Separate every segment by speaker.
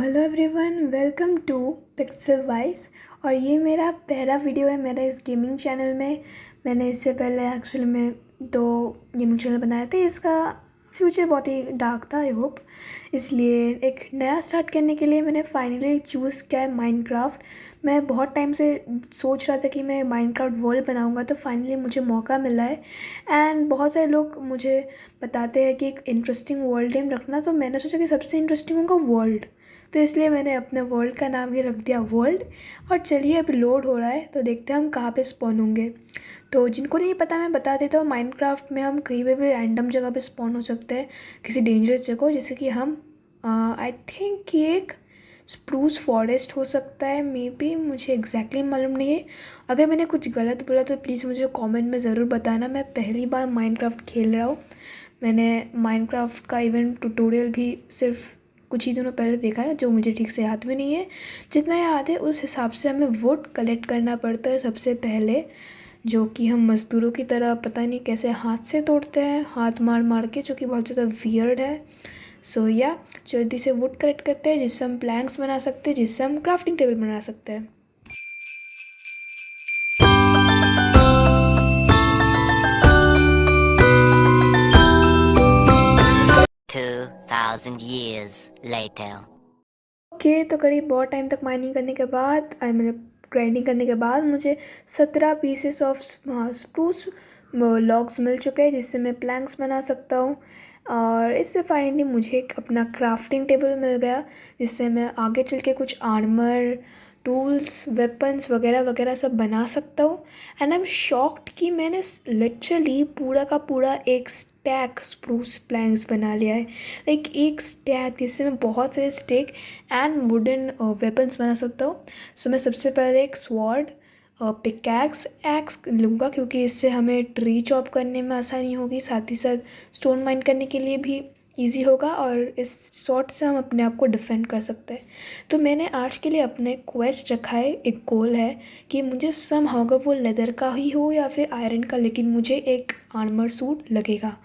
Speaker 1: Hello everyone, welcome to pixel wise. और ये मेरा पहला वीडियो है मेरा इस गेमिंग चैनल में। मैंने इससे पहले एक्चुअली में 2 गेमिंग चैनल बनाए थे। इसका फ्यूचर बहुत ही डार्क था, आई होप। इसलिए एक नया स्टार्ट करने के लिए मैंने फाइनली चूज़ किया है माइनक्राफ्ट। मैं बहुत टाइम से सोच रहा था कि मैं माइनक्राफ्ट वर्ल्ड बनाऊंगा, तो फाइनली मुझे मौका मिला है। एंड बहुत सारे लोग मुझे बताते हैं कि एक इंटरेस्टिंग वर्ल्ड नेम रखना, तो मैंने सोचा कि सबसे इंटरेस्टिंग होगा वर्ल्ड। तो इसलिए मैंने अपने वर्ल्ड का नाम ही रख दिया वर्ल्ड। और चलिए अभी लोड हो रहा है, तो देखते हैं हम कहाँ पे स्पॉन होंगे। तो जिनको नहीं पता मैं बता देता हूँ, माइनक्राफ्ट में हम कहीं पे भी रैंडम जगह पे स्पॉन हो सकते हैं, किसी डेंजरस जगह। जैसे कि हम आई थिंक कि एक स्प्रूस फॉरेस्ट हो सकता है, मे बी, मुझे एग्जैक्टली मालूम नहीं है। अगर मैंने कुछ गलत बोला तो प्लीज़ मुझे कमेंट में ज़रूर बताना। मैं पहली बार माइनक्राफ्ट खेल रहा हूँ। मैंने माइनक्राफ्ट का इवन ट्यूटोरियल भी सिर्फ कुछ ही दिनों पहले देखा है, जो मुझे ठीक से याद भी नहीं है। जितना याद है उस हिसाब से हमें वुड कलेक्ट करना पड़ता है सबसे पहले, जो कि हम मज़दूरों की तरह पता नहीं कैसे हाथ से तोड़ते हैं, हाथ मार मार के, जो कि बहुत ज़्यादा वियर्ड है। सो या जल्दी से वुड कलेक्ट करते हैं, जिससे हम प्लैंक्स बना सकते हैं, जिससे हम क्राफ्टिंग टेबल बना सकते हैं।
Speaker 2: 2,000 years later.
Speaker 1: ओके, तो करीब बहुत टाइम तक माइनिंग करने के बाद, आई मीन ग्राइंडिंग करने के बाद, मुझे 17 पीसेस ऑफ स्प्रूस लॉग्स मिल चुके हैं, जिससे मैं प्लैंक्स बना सकता हूँ। और इससे फाइनली मुझे एक अपना क्राफ्टिंग टेबल मिल गया, जिससे मैं आगे चल के कुछ आर्मर, टूल्स, वेपन्स वगैरह वगैरह सब बना सकता हूँ। एंड आई एम शॉक्ड कि मैंने लिटरली पूरा का पूरा एक स्टैक स्प्रूस प्लैंक्स बना लिया है। लाइक एक स्टैक, जिससे मैं बहुत सारे स्टिक एंड वुडन वेपन्स बना सकता हूँ। सो मैं सबसे पहले एक स्वॉर्ड, पिकैक्स एक्स लूँगा, क्योंकि इससे हमें ट्री चॉप करने में आसानी होगी, साथ ही साथ स्टोन माइन करने के लिए भी इजी होगा, और इस स्वॉर्ड से हम अपने आप को डिफेंड कर सकते हैं। तो मैंने आज के लिए अपने क्वेस्ट रखा है, एक गोल है कि मुझे सम होगा वो लेदर का ही हो या फिर आयरन का, लेकिन मुझे एक आर्मर सूट लगेगा।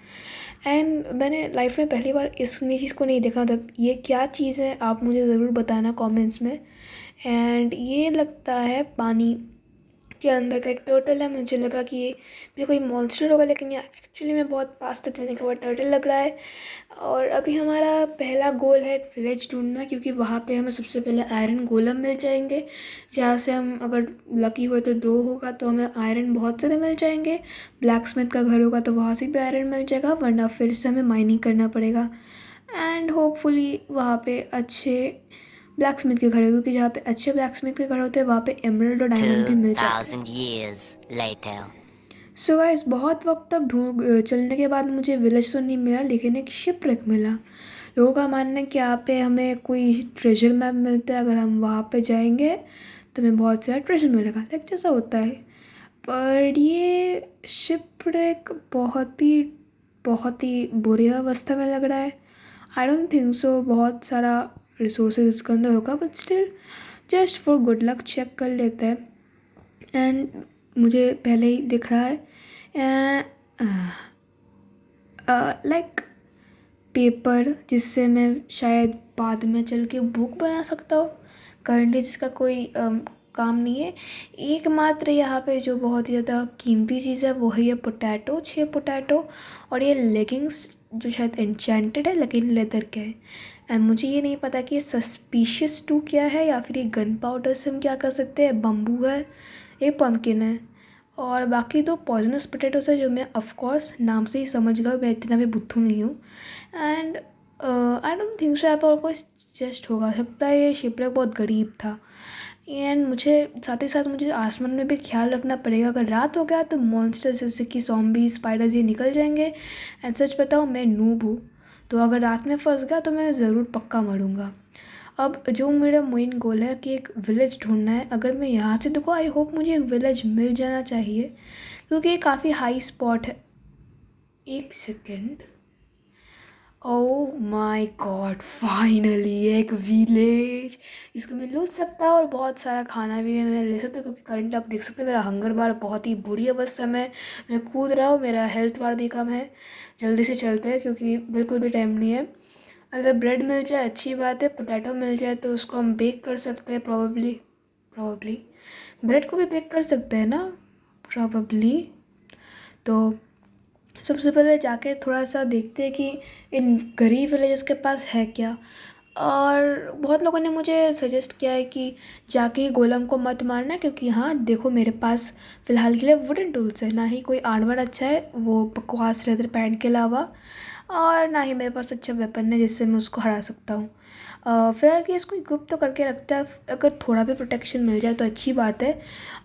Speaker 1: एंड मैंने लाइफ में पहली बार इस नई चीज़ को नहीं देखा, मतलब ये क्या चीज़ है आप मुझे ज़रूर बताना कमेंट्स में। एंड ये लगता है पानी के अंदर का एक टर्टल है। मुझे लगा कि ये भी कोई मॉन्स्टर होगा, लेकिन ये एक्चुअली में बहुत पास तक जाने के बाद टर्टल लग रहा है। और अभी हमारा पहला गोल है एक विलेज ढूंढना, क्योंकि वहाँ पे हमें सबसे पहले आयरन गोलम मिल जाएंगे, जहाँ से हम अगर लकी हुए तो 2 होगा तो हमें आयरन बहुत ज़्यादा मिल जाएंगे। ब्लैक स्मिथ का घर होगा तो वहाँ से भी आयरन मिल जाएगा, वरना फिर से हमें माइनिंग करना पड़ेगा। एंड होपफुली वहाँ पे अच्छे ब्लैक स्मिथ के घर है, क्योंकि जहाँ पे अच्छे ब्लैक स्मिथ के घर होते हैं वहाँ पे एमरल्ड और डायमंड भी मिल जाते हैं।
Speaker 2: 2,000 years later.
Speaker 1: सो गाइस, बहुत वक्त तक ढूंढ चलने के बाद मुझे विलेज तो नहीं मिला, लेकिन एक शिपरेक मिला। लोगों का मानना है कि यहाँ पे हमें कोई ट्रेजर मैप मिलता है, अगर हम वहाँ पे जाएंगे तो हमें बहुत सारा ट्रेजर मिलेगा, लाइक जैसा होता है। पर ये शिपरेक बहुत ही बुरी अवस्था में लग रहा है। आई डोंट थिंक सो बहुत सारा रिसोर्सेज इसके अंदर होगा, but still just for good luck check कर लेते हैं। एंड मुझे पहले ही दिख रहा है लाइक पेपर, जिससे मैं शायद बाद में चल के बुक बना सकता हूँ। करंटली जिसका कोई काम नहीं है। एकमात्र यहाँ पे जो बहुत ही ज़्यादा कीमती चीज़ है वो है ये पोटैटो, 6 पोटैटो। और ये लेगिंग्स जो शायद एन्चेंटेड है लेकिन लेदर के है। एंड मुझे ये नहीं पता कि ये सस्पिशियस टू क्या है, या फिर ये गन पाउडर से हम क्या कर सकते हैं। बम्बू है, ये पम्पकिन है, और बाकी 2 पॉइजनस पोटैटोस है, जो मैं ऑफ कोर्स नाम से ही समझ गया, मैं इतना भी बुद्धू नहीं हूँ। And I don't think so यहाँ पर और कोई चेस्ट होगा, सकता है ये शिपरेक बहुत गरीब था। एंड मुझे साथ ही साथ मुझे आसमान में भी ख्याल रखना पड़ेगा, अगर रात हो गया तो मॉन्स्टर्स जैसे कि ज़ॉम्बी, स्पाइडर्स ये निकल जाएंगे। एंड सच बताऊँ, मैं नूब हूँ, तो अगर रात में फंस गया तो मैं ज़रूर पक्का मरूंगा। अब जो मेरा मेन गोल है कि एक विलेज ढूंढना है। अगर मैं यहाँ से देखो, आई होप मुझे एक विलेज मिल जाना चाहिए, क्योंकि ये काफ़ी हाई स्पॉट है। एक second, oh my God, finally एक विलेज जिसको मैं लूट सकता हूँ, और बहुत सारा खाना भी मैं ले सकता हूँ, क्योंकि करंट आप देख सकते हो मेरा हंगर बार बहुत ही बुरी अवस्था में मैं कूद रहा हूँ, मेरा हेल्थ बार भी कम है। जल्दी से चलते हैं क्योंकि बिल्कुल भी टाइम नहीं है। अगर ब्रेड मिल जाए अच्छी बात है, पोटैटो मिल जाए तो उसको हम बेक कर सकते हैं प्रॉबली ब्रेड को भी बेक कर सकते हैं ना प्रॉबली। तो सबसे पहले जाके थोड़ा सा देखते हैं कि इन गरीब विलेजेस के पास है क्या। और बहुत लोगों ने मुझे सजेस्ट किया है कि जाके ही गोलम को मत मारना, क्योंकि हाँ देखो मेरे पास फ़िलहाल के लिए वुडन टूल्स है, ना ही कोई आर्मर अच्छा है वो बकवास लेदर पैंट के अलावा, और ना ही मेरे पास अच्छा वेपन है जिससे मैं उसको हरा सकता हूँ। फिलहाल कि इसको इक्विप तो करके रखता है, अगर थोड़ा भी प्रोटेक्शन मिल जाए तो अच्छी बात है।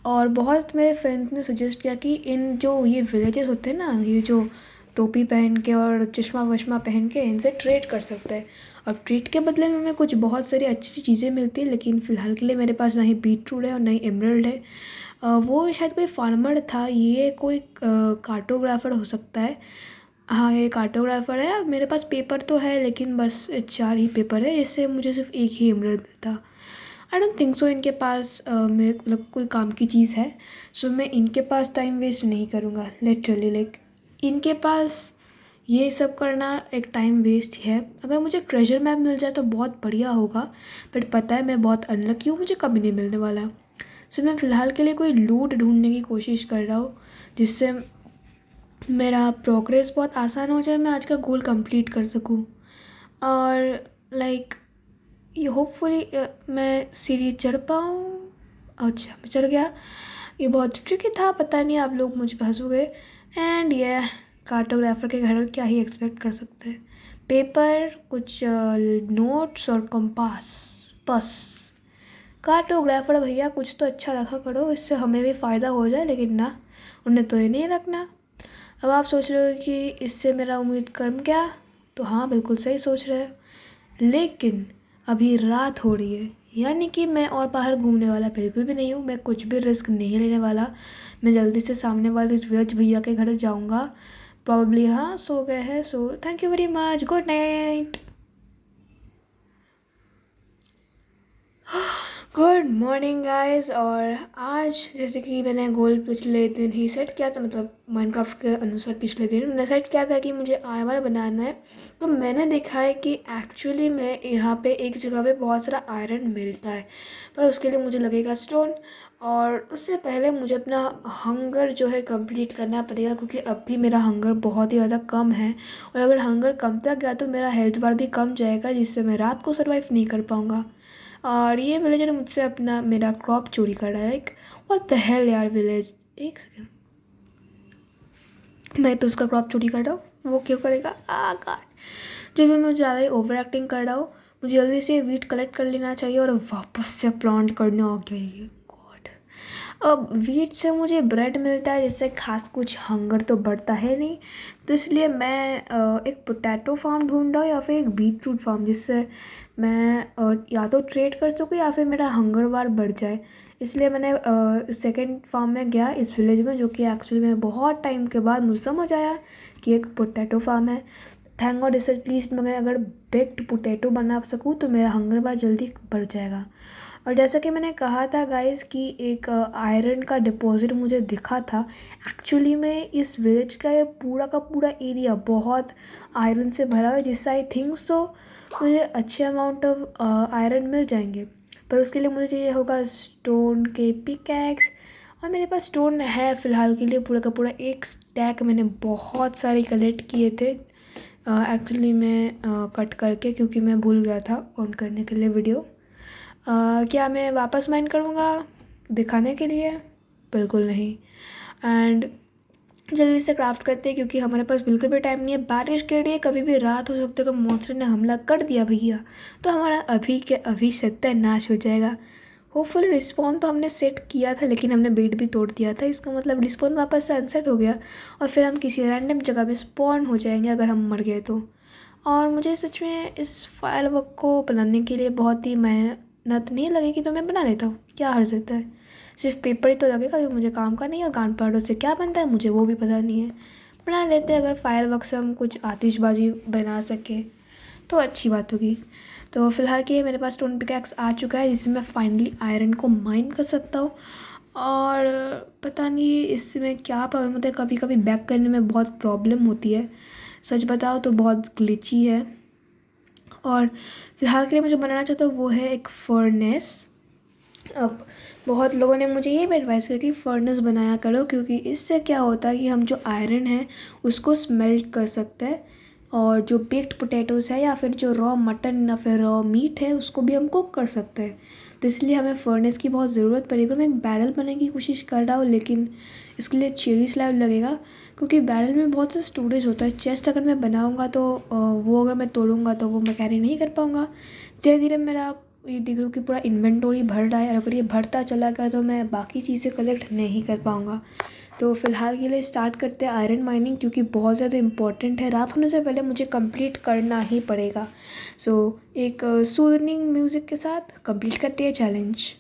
Speaker 1: और बहुत मेरे फ्रेंड्स ने सजेस्ट किया कि इन जो ये विलेजेस होते हैं ना, ये जो टोपी पहन के और चश्मा वश्मा पहन के इनसे ट्रेड कर सकते हैं, और ट्रेड के बदले में हमें कुछ बहुत सारी अच्छी चीज़ें मिलती हैं। लेकिन फ़िलहाल के लिए मेरे पास ना ही बीटरूट है और ना ही एमरल्ड है। वो शायद कोई फार्मर था, ये कोई कार्टोग्राफर हो सकता है। हाँ ये कार्टोग्राफर है। अब मेरे पास पेपर तो है लेकिन बस 4 ही पेपर है, जिससे मुझे सिर्फ एक ही एमरल्ड मिलता। आई डोंट थिंक सो इनके पास मेरे मतलब कोई काम की चीज़ है, सो मैं इनके पास टाइम वेस्ट नहीं करूँगा लिटरली। लाइक इनके पास ये सब करना एक टाइम वेस्ट ही है। अगर मुझे ट्रेजर मैप मिल जाए तो बहुत बढ़िया होगा, बट पता है मैं बहुत अनलकी हूँ, मुझे कभी नहीं मिलने वाला। सो मैं फ़िलहाल के लिए कोई लूट ढूंढने की कोशिश कर रहा हूँ जिससे मेरा प्रोग्रेस बहुत आसान हो जाए, मैं आज का गोल कंप्लीट कर सकूँ। और लाइक ये होपफुली मैं सीढ़ी चढ़ पाऊँ। अच्छा मैं चढ़ गया। ये बहुत ट्रिकी था, पता नहीं आप लोग मुझ पे हंसोगे। एंड ये कार्टोग्राफर के घर क्या ही एक्सपेक्ट कर सकते हैं। पेपर, कुछ नोट्स और कंपास, बस। कार्टोग्राफर भैया कुछ तो अच्छा रखा करो, इससे हमें भी फ़ायदा हो जाए, लेकिन ना उन्हें तो ये नहीं रखना। अब आप सोच रहे हो कि इससे मेरा उम्मीद कम क्या? तो हाँ बिल्कुल सही सोच रहे हो, लेकिन अभी रात हो रही है, यानी कि मैं और बाहर घूमने वाला बिल्कुल भी नहीं हूँ। मैं कुछ भी रिस्क नहीं लेने वाला। मैं जल्दी से सामने वाले इस वेज भैया के घर जाऊँगा प्रॉब्ली। हाँ सो गए हैं, so thank you very much, good night. Good morning guys. और आज जैसे कि मैंने गोल पिछले दिन ही सेट किया था, मतलब माइनक्राफ्ट के अनुसार पिछले दिन मैंने सेट किया था कि मुझे आर्मर बनाना है। तो मैंने देखा है कि एक्चुअली में यहाँ पे एक जगह पे बहुत सारा आयरन मिलता है, पर उसके लिए मुझे लगेगा स्टोन। और उससे पहले मुझे अपना हंगर जो है कंप्लीट करना पड़ेगा, क्योंकि अब भी मेरा हंगर बहुत ही ज़्यादा कम है। और अगर हंगर कम तक गया तो मेरा हेल्थ बार भी कम जाएगा, जिससे मैं रात को सर्वाइव नहीं कर पाऊँगा। और ये विलेजर मुझसे अपना मेरा क्रॉप चोरी कर रहा है। लाइक व्हाट द हेल यार विलेज, एक सेकेंड, मैं तो उसका क्रॉप चोरी कर रहा हूँ, वो क्यों करेगा? आ गॉड, जो भी मैं ज़्यादा ही ओवर एक्टिंग कर रहा हूँ। मुझे जल्दी से वीट कलेक्ट कर लेना चाहिए और वापस से प्लांट करना हो गया ये। गॉड, अब वीट से मुझे ब्रेड मिलता है, जिससे खास कुछ हंगर तो बढ़ता है नहीं। तो इसलिए मैं एक पोटैटो फार्म ढूंढ रहा हूँ या फिर एक बीटरूट फार्म, जिससे मैं या तो ट्रेड कर सकूँ या फिर मेरा हंगर बार बढ़ जाए। इसलिए मैंने सेकंड फार्म में गया इस विलेज में, जो कि एक्चुअली में बहुत टाइम के बाद मुझे समझ आया कि एक पोटैटो फार्म है। थैंक गॉड इस एटलीस्ट मैं अगर बेक्ड पोटैटो बना सकूँ तो मेरा हंगर बार जल्दी बढ़ जाएगा। और जैसा कि मैंने कहा था गाइस कि एक आयरन का डिपॉजिट मुझे दिखा था। एक्चुअली में इस विलेज का ये पूरा का पूरा एरिया बहुत आयरन से भरा हुआ है, जिससे आई थिंक सो मुझे अच्छे अमाउंट ऑफ आयरन मिल जाएंगे। पर उसके लिए मुझे चाहिए होगा स्टोन के पिकैक्स, और मेरे पास स्टोन है फ़िलहाल के लिए पूरा का पूरा एक स्टैक। मैंने बहुत सारे कलेक्ट किए थे एक्चुअली में कट करके, क्योंकि मैं भूल गया था ऑन करने के लिए वीडियो। क्या मैं वापस माइन करूँगा दिखाने के लिए? बिल्कुल नहीं। एंड जल्दी से क्राफ्ट करते हैं, क्योंकि हमारे पास बिल्कुल भी टाइम नहीं है। बारिश के लिए कभी भी रात हो सकती है, अगर मॉन्स्टर ने हमला कर दिया भैया तो हमारा अभी के अभी सत्यानाश हो जाएगा। होपफुली रिस्पॉन तो हमने सेट किया था, लेकिन हमने बेड भी तोड़ दिया था, इसका मतलब रिस्पॉन वापस से अनसेट हो गया और फिर हम किसी रैंडम जगह पे स्पॉन हो जाएंगे अगर हम मर गए तो। और मुझे सच में इस फायर वर्क को बनाने के लिए बहुत ही मेहनत नहीं लगेगी, तो मैं बना लेता हूँ, क्या हर्ज होता है। सिर्फ पेपर ही तो लगेगा जो मुझे काम का नहीं है, और गांड पाउडर से क्या बनता है मुझे वो भी पता नहीं है। बना लेते हैं, अगर फायर वर्क से हम कुछ आतिशबाजी बना सके तो अच्छी बात होगी। तो फिलहाल के मेरे पास स्टोन पिकैक्स आ चुका है, जिससे मैं फाइनली आयरन को माइन कर सकता हूँ। और पता नहीं इसमें क्या प्रॉब्लम होता है, कभी कभी बैक करने में बहुत प्रॉब्लम होती है। सच बताओ तो बहुत ग्लिची है। और फ़िलहाल के लिए मैं जो बनाना चाहता हूँ वो है एक फर्नेस। अब बहुत लोगों ने मुझे ये भी एडवाइस की कि फ़र्नेस बनाया करो, क्योंकि इससे क्या होता है कि हम जो आयरन है उसको स्मेल्ट कर सकते हैं, और जो बेक्ड पोटैटोज़ है या फिर जो रॉ मटन या फिर रॉ मीट है उसको भी हम कुक कर सकते हैं। तो इसलिए हमें फ़र्नेस की बहुत ज़रूरत पड़ेगी। और मैं एक बैरल बनाने की कोशिश कर रहा हूँ, लेकिन इसके लिए चेरी स्लैब लगेगा, क्योंकि बैरल में बहुत सा स्टोरेज होता है। चेस्ट अगर मैं बनाऊँगा तो वो अगर मैं तोड़ूँगा तो वो मैं कैरी नहीं कर पाऊँगा। धीरे धीरे मेरा ये देख लो कि पूरा इन्वेंटोरी भर रहा है, और अगर ये भरता चला गया तो मैं बाकी चीज़ें कलेक्ट नहीं कर पाऊँगा। तो फ़िलहाल के लिए स्टार्ट करते हैं आयरन माइनिंग, क्योंकि बहुत ज़्यादा इम्पॉर्टेंट है। रात होने से पहले मुझे कंप्लीट करना ही पड़ेगा। सो एक सूदिंग म्यूज़िक के साथ कंप्लीट करते हैं चैलेंज।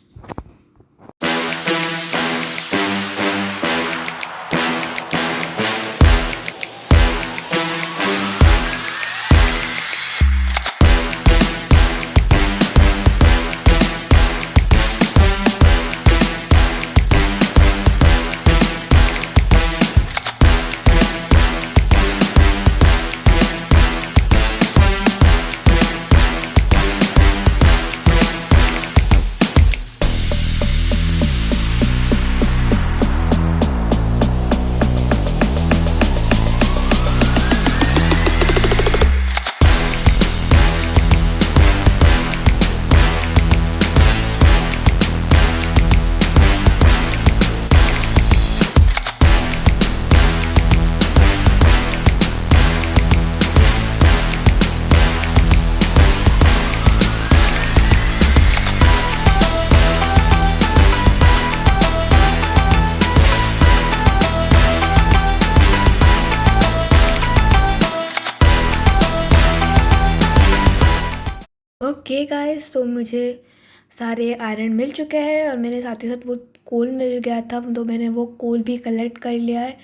Speaker 1: ओके गाइस, तो मुझे सारे आयरन मिल चुके हैं, और मेरे साथ ही साथ वो कोल मिल गया था, तो मैंने वो कोल भी कलेक्ट कर लिया है।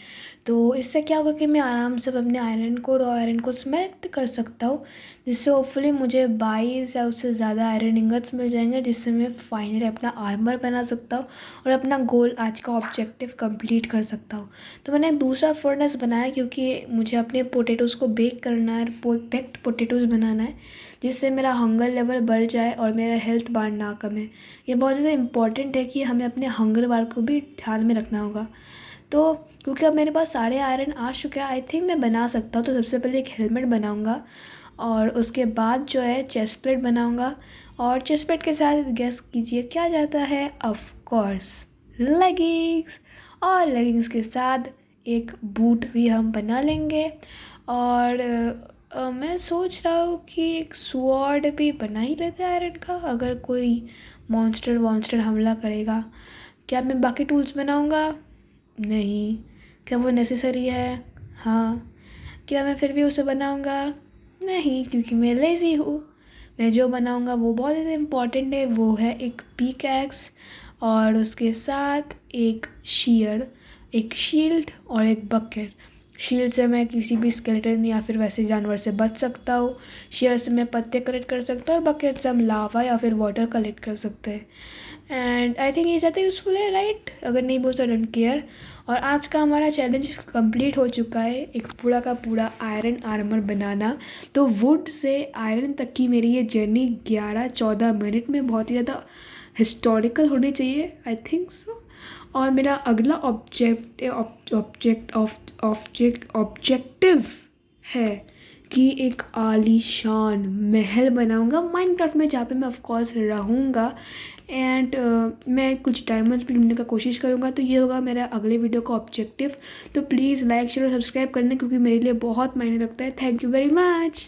Speaker 1: तो इससे क्या होगा कि मैं आराम से अपने आयरन को, रॉ आयरन को स्मेल्ट कर सकता हूँ, जिससे होपफुली मुझे 22 या उससे ज़्यादा आयरन इंगट्स मिल जाएंगे, जिससे मैं फाइनली अपना आर्मर बना सकता हूँ और अपना गोल, आज का ऑब्जेक्टिव कंप्लीट कर सकता हूँ। तो मैंने एक दूसरा फर्नेस बनाया, क्योंकि मुझे अपने पोटैटोज़ को बेक करना है, बेक्ड पोटैटोज़ बनाना है, जिससे मेरा हंगर लेवल बढ़ जाए और मेरा हेल्थ बार ना कमे। ये बहुत ज़्यादा इम्पॉर्टेंट है कि हमें अपने हंगर बार को भी ध्यान में रखना होगा। तो क्योंकि अब मेरे पास सारे आयरन आ चुके हैं, आई थिंक मैं बना सकता हूँ। तो सबसे पहले एक हेलमेट बनाऊँगा, और उसके बाद जो है चेस्ट प्लेट बनाऊँगा, और चेस्ट प्लेट के साथ गेस कीजिए क्या जाता है, ऑफ कोर्स लेगिंग्स। और लेगिंग्स के साथ एक बूट भी हम बना लेंगे। और मैं सोच रहा हूँ कि एक स्वॉर्ड भी बना ही लेते हैं आयरन का, अगर कोई मॉन्स्टर वॉन्स्टर हमला करेगा। क्या मैं बाकी टूल्स बनाऊँगा? नहीं। क्या वो नेसेसरी है? हाँ। क्या मैं फिर भी उसे बनाऊँगा? नहीं, क्योंकि मैं लेज़ी हूँ। मैं जो बनाऊँगा वो बहुत ज़्यादा इम्पॉर्टेंट है, वो है एक पिकैक्स, और उसके साथ एक शीयर, एक शील्ड और एक बकेट। शील्ड से मैं किसी भी स्केलेटन या फिर वैसे जानवर से बच सकता हूँ। शीयर से मैं पत्ते कलेक्ट कर सकता हूँ, और बकेट से हम लावा या फिर वाटर कलेक्ट कर सकते हैं। एंड आई थिंक ये ज़्यादा यूज़फुल है, राइट? अगर नहीं बोल तो डोंट केयर। और आज का हमारा चैलेंज कंप्लीट हो चुका है, एक पूरा का पूरा आयरन आर्मर बनाना। तो वुड से आयरन तक की मेरी ये जर्नी 11-14 मिनट में बहुत ही ज़्यादा हिस्टोरिकल होनी चाहिए, आई थिंक सो। और मेरा अगला ऑब्जेक्टिव है कि एक आलीशान महल बनाऊंगा माइनक्राफ्ट में, जहाँ पे मैं ऑफ कोर्स रहूँगा। एंड मैं कुछ डायमंड्स भी ढूंढने का कोशिश करूँगा। तो ये होगा मेरा अगले वीडियो का ऑब्जेक्टिव। तो प्लीज़ लाइक शेयर और सब्सक्राइब करना, क्योंकि मेरे लिए बहुत मायने रखता है। Thank you very much.